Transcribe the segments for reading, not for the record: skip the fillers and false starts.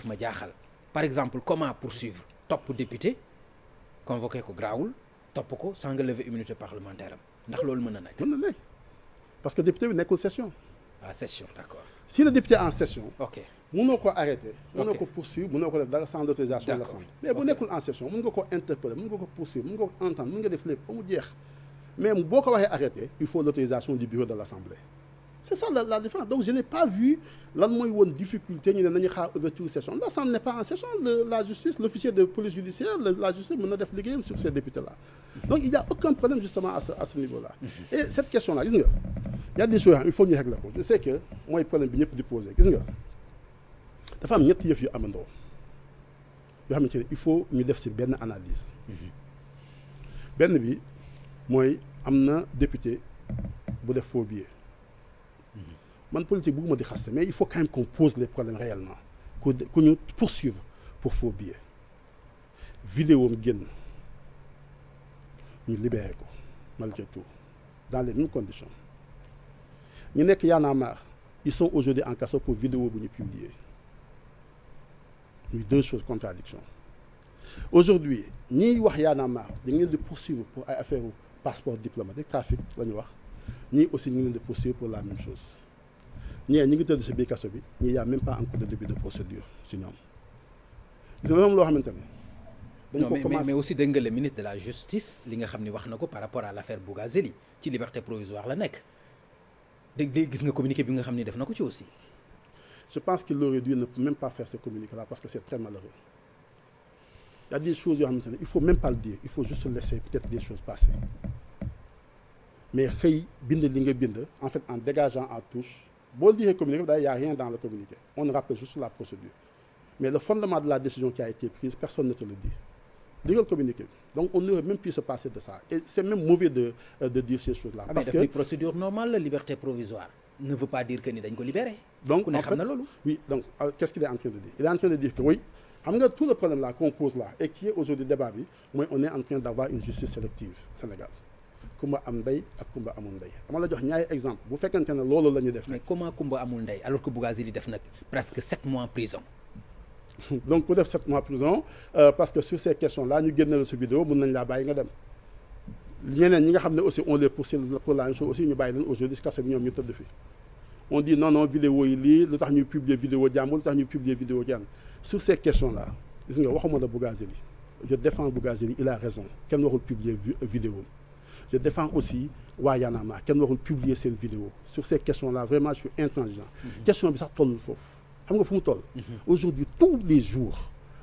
ma jaaxal par exemple comment poursuivre topp député convoqué ko grawul topp ko sans nga lever immunité parlementaire am ndax loolu mën na nekk. mën na nekk parce que député bi nekkul session. ah session d'accord. si le député est en session. ok mënoo ko arrêter. mënoo ko poursuivre mënoo ko def dara sans l'autorisation de l'Assemblée. mais bu nekkul en session mën nga ko interpeller mën nga ko poursuivre mën nga ko entendre mën nga def lépp ba mu jeex mais boo ko waxee arrêter il faut l'autorisation du bureau de l'Assemblée. c'est ça la différence donc je n'ai pas vu lan mooy woon difficulté ñu ne nañu xaar ouverture session l'Assemblée n'est pas en session la justice l'officier de police judiciaire la justice mën na def liggéeyam sur ces députés là donc il y a aucun problème justement à ce niveau là et cette question là gis nga il y a des choses il faut ñu régler ko je sais que mooy problème bi ñëpp di poser gis nga dafa am ñetti yëf yu amandoo yoo xamante ne il faut ñu def ci benn analyse benn bi mooy am na député bu def faux billet man politique bëgguma di xaste mais il faut quand même qu'on pose les problèmes réellement ku ñu poursuivre pour faux billet vidéo am génn ñu libéré ko malgré tout dans les mêmes conditions ñu nekk Y'en a marre ils sont aujourd'hui en casso pour vidéo bu ñu publier muy deux choses contradiction aujourd'hui ñiy wax Y'en a marre dañ leen di poursuivre pour ay affaire passeport diplomatique trafic la ñu wax ñii aussi ñu ngi leen di poursuivre pour la même chose ñii ñi ngi tëdd si biir kaso bi ñii y a même pas encore de début de procédure si ñoom gis nga loo xamante ne dañ ko commencé mais aussi dégg nga le ministre de la justice li nga xam ni wax na ko par rapport à l'affaire Bougazelli ci liberté provisoire la nekk dégg gis nga communiqué bi nga xam ni def na ko ci aussi. je pense qu'il aurait dû ne même pas faire ce communiqué là parce que c'est très malheureux il y a des choses yoo xamante ne il faut même pas le dire il faut juste laisser peut-être des choses passer mais xëy bind li nga bind en fait en dégageant en touche boo lire communiqué bi daal y a rien dans le communiqué on rappelle juste la procédure mais le fondement de la décision qui a été prise personne ne te le dit liral communiqué bi donc on aurait même pu se passer de ça et c'est même mauvais de dire ces choses là parce parce que que procédure normale la liberté provisoire ne veut pas dire que ni dañ ko libérer donc ku ne en xam fait na loolu oui donc qu'est-ce qu'il est en train de dire il est en train de dire que oui xam nga tout le problème là qu'on pose là et qui est aujourd'hui débat bi mooy on est en train d'avoir une justice sélective Sénégal kumba am ndey ak kumba amul ndey dama la jox ñaari exemple bu fekkente ne loolu la ñuy def mais comment kumba amul ndey alors que Bougazelli def nag presque 7 mois en prison donc ku def 7 mois prison parce que sur ces questions là ñu génne la sa vidéo mën nañ laa bàyyi nga dem ñeneen ñi nga xam ne aussi on les poursuit pour la même chose aussi ñu bàyyi leen aujourd'hui si kaso bi ñoom ñu tëdd fi on dit non vidéo yi lii lu tax ñuy publier vidéo jàmbur lu tax ñuy publier vidéo jàmbur sur ces questions là gis nga waxuma la Bougazelli je défends Bougazelli il a raison kenn waxul publier vidéo je défends aussi waa Y'en a marre kenn waxul publier seen vidéo sur ces questions là vraiment je suis intransigeant question bi sax tollul foofu xam nga fu mu toll aujourd'hui tous les jours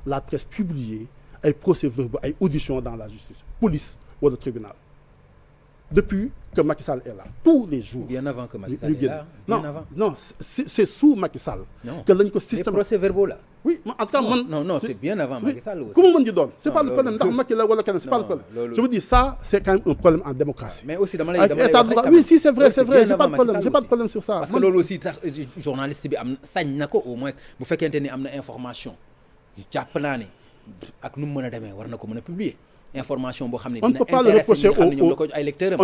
la presse publie ay procès-verbaux ay auditions dans la justice police wala tribunal depuis que Macky Sall est là tous les jours. bien avant que Macky Sall est là non c'est sous Macky Sall. que lañ ko système les procès-verbaux là. oui en tout cas man. non c'est bien avant Macky Sall aussi. ku mu mën di doon c'est pas le problème ndax Macky la wala keneen c'est pas le problème. je vous dis ça c'est quand même un problème en démocratie. mais aussi dama lay wax oui si c'est vrai j'ai pas de problème sur ça. parce que loolu aussi tax journaliste bi am sañ na ko au moins bu fekkente ni am na information jàpp naa ne ak nu mu mën a demee war na ko mën a publier information boo xam ne. on ne peut pas le reprocher on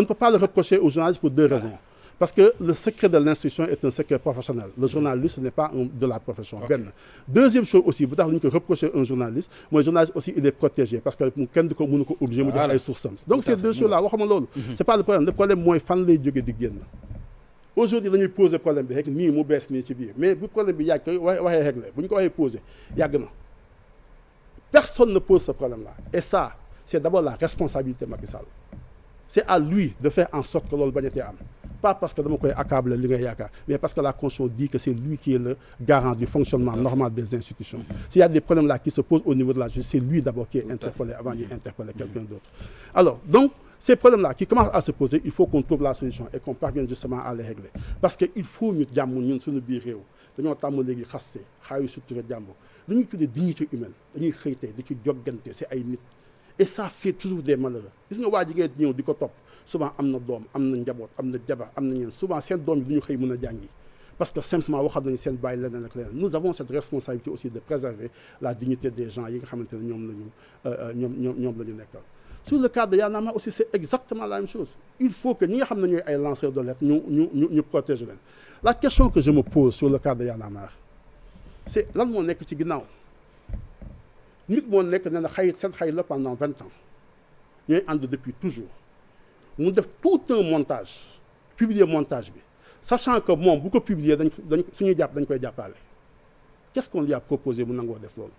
ne peut pas le reprocher aux journalistes pour deux raisons. parce que le secret de l'instruction est un secret professionnel le journaliste n'est pas de la profession benn deuxième chose aussi bu tax lu ñu ko reprocher un journaliste mooy journaliste aussi il est protégé parce que kenn du ko mënu ko obligé mu jox ay sources am donc ces deux choses là waxuma loolu c'est pas le problème mooy fan lay jóge di génn aujourd'hui dañuy poser problème bi rek nii mu bees nii ci biir mais bu problème bi yàgg koy waxee réglé bu ñu ko waxee poser yàgg na personne ne pose ce problème là et ça c'est d'abord la responsabilité Macky Sall c'est à lui de faire en sorte que loolu bañatee am pas parce que dama koy accabler li ngay yaakaar mais parce que la Constitution dit que c'est lui qui est le garant du fonctionnement normal des institutions s'il y a des problèmes là qui se posent au niveau de la justice c'est lui d'abord qui est interpellé avant d'interpeller quelqu'un d'autre alors donc ces problèmes là qui commencent à se poser il faut qu'on trouve la solution et qu'on parvienne justement à les régler parce que il faut ñu jàmm ñun suñu biir réew dañoo tàmm léegi xaste xaayu sutura jàmbur li ñuy tuddee dignité humaine dañuy xëy tey di ci joggante c'est ay nit et ça fait toujours des malheureux gis nga waa ji ngay ñëw di ko topp souvent am na doom am na njaboot am na jabar am na ñeen souvent seen doom yi du ñu xëy mën a jàngi parce que simplement waxal nañu seen bàyyi leneen ak leneen nous avons cette responsabilité aussi de préserver la dignité des gens yi nga xamante ne ñoom la ñu nekkal sur le cas de Y'en a marre aussi c'est exactement la même chose il faut que ñi nga xam ne ñooy ay lanceurs d'alerte ñu protéger leen la question que je me pose sur le cas de Y'en a marre c'est lan moo nekk ci ginnaaw nit moo nekk ne na xarit seen xarit la pendant 20 ans ñooy ànd depuis toujours mu def tout un montage publier montage bi sachant que moom bu ko publier dañ suñuy jàpp dañ koy jàppale qu'est-ce qu'on lui a proposé mu nangoo def loolu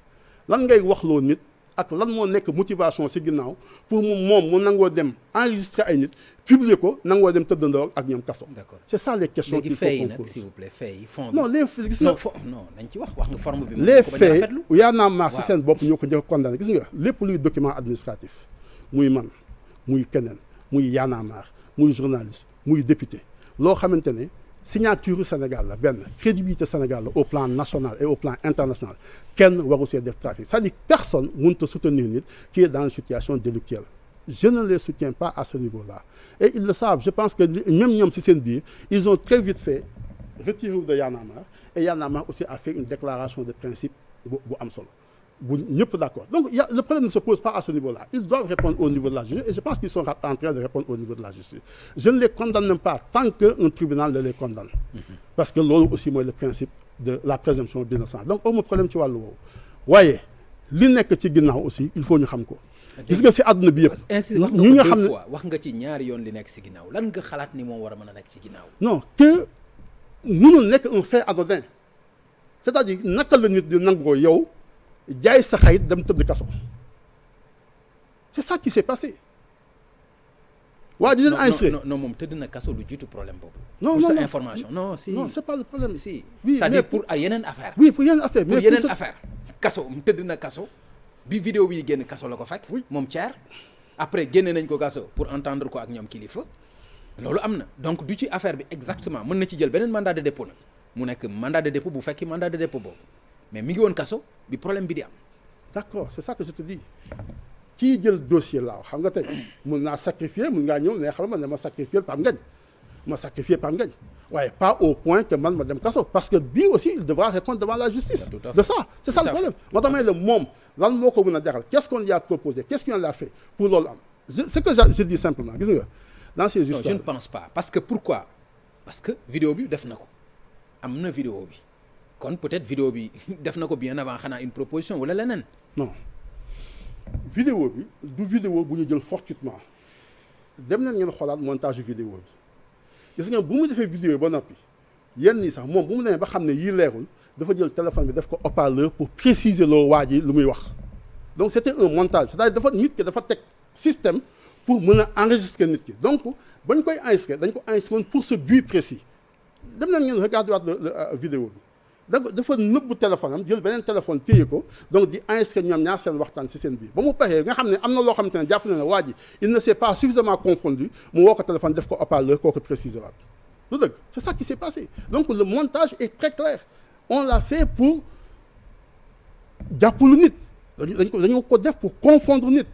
lan ngay wax loo nit ak lan moo nekk motivation ci ginnaaw pour moom mu nangoo dem enregistrer ay nit publier ko nangoo dem tëddandoo ak ñoom kaso. D'accord. C'est ça les questions qu'il faut qu'on pose. nag s'il vous plaît fay yi fond bi. non les faits gis nga non nañ ci wax nga forme bi. les faits yaa naa maar ci waaw. seen bopp ñoo ko njëkk a condamné gis nga lépp luy document administratif muy man muy keneen muy yaa naa maar muy journaliste muy député loo xamante ne signature Sénégal la benn crédibilité Sénégal la au plan national et au plan international kenn waru see def trafic c'est-à-dire personne mënut a soutenir nit qui est dans une situation délictuelle je ne les soutiens pas à ce niveau-là et ils le savent je pense que même ñoom ci seen biir ils ont très vite fait retirer de Y'en a marre et Y'en a marre aussi a fait une déclaration de principe bu am solo bu ñëpp d'accord donc le problème ne se pose pas à ce niveau-là ils doivent répondre au niveau de la justice et je pense qu'ils sont en train de répondre au niveau de la justice je ne les condamne même pas tant qu'un tribunal ne les condamne parce que loolu aussi mooy le principe de la présomption d'innocence donc amu problème ci wàllu woowu waaye li nekk ci ginnaaw aussi il faut ñu xam ko gis nga ci àdduna bi yëpp ñi nga xam ne wax nga ci ñaari yoon li nekk ci ginnaaw lan nga xalaat ni moom war a mën a nekk ci ginnaaw non que mënul nekk un fait anodin c'est-à-dire naka la nit di nangoo yow jaay sa xayit dem tëdd kaso c'est ça qui s'est passé waa ji leen enregistré non moom tëdd na kaso lu jiitu problème boobu non pour non sa information non si non c'est pas le problème si oui c'est-à-dire pour ay yeneen affaire oui pour yeneen affaire pour yeneen affaire kaso mu tëdd na kaso bi vidéo bi génn kaso la ko fekk moom Thier après génne nañ ko kaso pour entendre ko ak ñoom kilifa loolu am na donc du ci affaire bi exactement mën na ci jël beneen mandat de dépôt nag mu nekk mandat de dépôt bu fekki mandat de dépôt boobu mais mi ngi woon kaso bi problème bi di am d'accord c'est ça que je te dis kii jël dossier laaw xam nga tey mun naa sacrifier mun ngaa ñëw ne xam ma ne ma sacrifier Pape Ngagne waaye pas au point que man ma dem kaso parce que bii aussi il devra répondre devant la justice de ça c'est ça le problème moo tax may la moom lan moo ko mën a jaral qu'est-ce qu'on lui a proposé qu'est-ce qu'on lui a fait pour loolu am ce que je dis simplement gis nga dans ces histoires je ne pense pas parce que pourquoi parce que vidéo bi def na ko am na vidéo bi kon peut-être vidéo bi def na ko bien avant xanaa une proposition wala leneen non vidéo bi du vidéo bu ñu jël fortuitement dem nañ ngeen xoolaat montage vidéo bi gis nga bu mu defee vidéo ba noppi yenn nii sax moom bu mu demee ba xam ne yii leerul dafa jël téléphone bi def ko haut-parleur pour préciser loo waa ji lu muy wax donc c'était un montage c'est-à-dire dafa nit ki dafa teg système pour mën a enregistrer nit ki donc bañ koy enregistrer dañ ko enregistrer pour ce but précis dem nañ ngeen regarder waat la vidéo bi dafa nëbbu téléphone am jël beneen téléphone téye ko donc di enregistrer ñoom ñaar seen waxtaan ci seen biir ba mu paree nga xam ne am na loo xamante ne jàpp na ne waa ji il ne s'est pas suffisamment confondu mu woo ko téléphone def ko haut-parleur kooku préciser waat lu dëgg c'est ça qui s'est passé donc le montage est très clair on l'a fait pour jàppalu nit dañu ko def pour confondre nit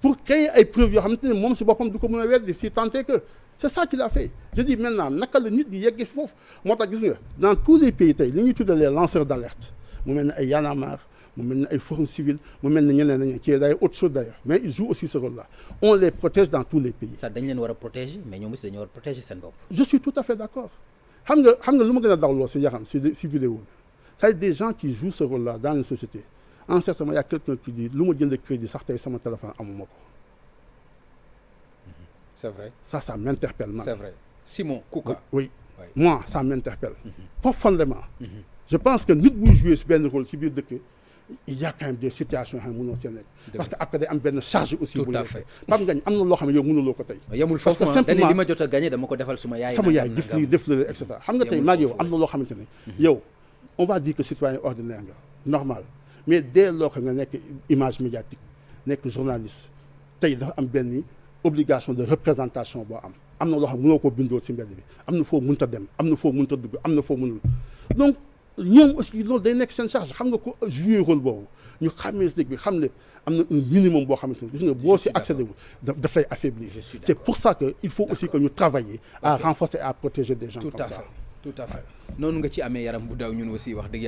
pour créer ay preuves yoo xamante ne moom ci boppam du ko mën a weddi si tant est que c'est ça qu'il a fait je dis maintenant naka la nit di yeggee foofu moo tax gis nga dans tous les pays tey li ñuy tuddee les lanceurs d'alerte mu mel ne ay Y'en a marre mu mel ne ay Forum Civil mu mel ne ñeneen nañu qui est d'ailleurs autre chose d'ailleurs mais ils jouent aussi ce rôle-là on les protège dans tous les pays. ça dañ leen war a protéger mais ñoom aussi dañu war a protéger seen bopp. je suis tout à fait d'accord xam nga lu ma gën a dawloo ci yaxam ci vidéo bi c'est des gens qui jouent ce rôle-là dans une société en certain moment il y a quelqu'un qui dit lu ma jënd crédit sax tey sama téléphone amuma ko. c'est vrai ça m'interpelle man. c'est vrai Simon Kouka. oui moi ça m'interpelle profondément. je pense que nit buy jouer ci benn rôle ci biir dëkk il y a quand même des situations yoo xam ne mënoo see nekk parce que après day am benn charge aussi. tout à fait Pape Ngagne am na loo xam ne yow mënuloo ko tey. yemul foofu parce que simplement li ma jot a gagné dama ko defal suma yaay. def lii def la et cetera xam nga tey maa ngi yow am na loo xamante ne. yow on va dire que citoyen ordinaire nga normal mais dès lors que nga nekk image médiatique nekk journaliste tey dafa am benn obligation de représentation boo am na loo xam ne mënoo koo bindoo ci mbedd bi am na foo mënta dem am na foo mënta dugg am na foo mënul donc ñoom aussi loolu day nekk seen charge xam nga ko jouer rôle boobu ñu xàmmee si dëkk bi xam ne am na un minimum boo xamante ne gis nga boo si accédé wu daf lay affaiblir. C'est pour ça que il faut aussi que ñu travailler à renforcer et à protéger des gens comme ça. tout à fait noonu nga ci amee yaram bu daw ñun aussi wax dëgg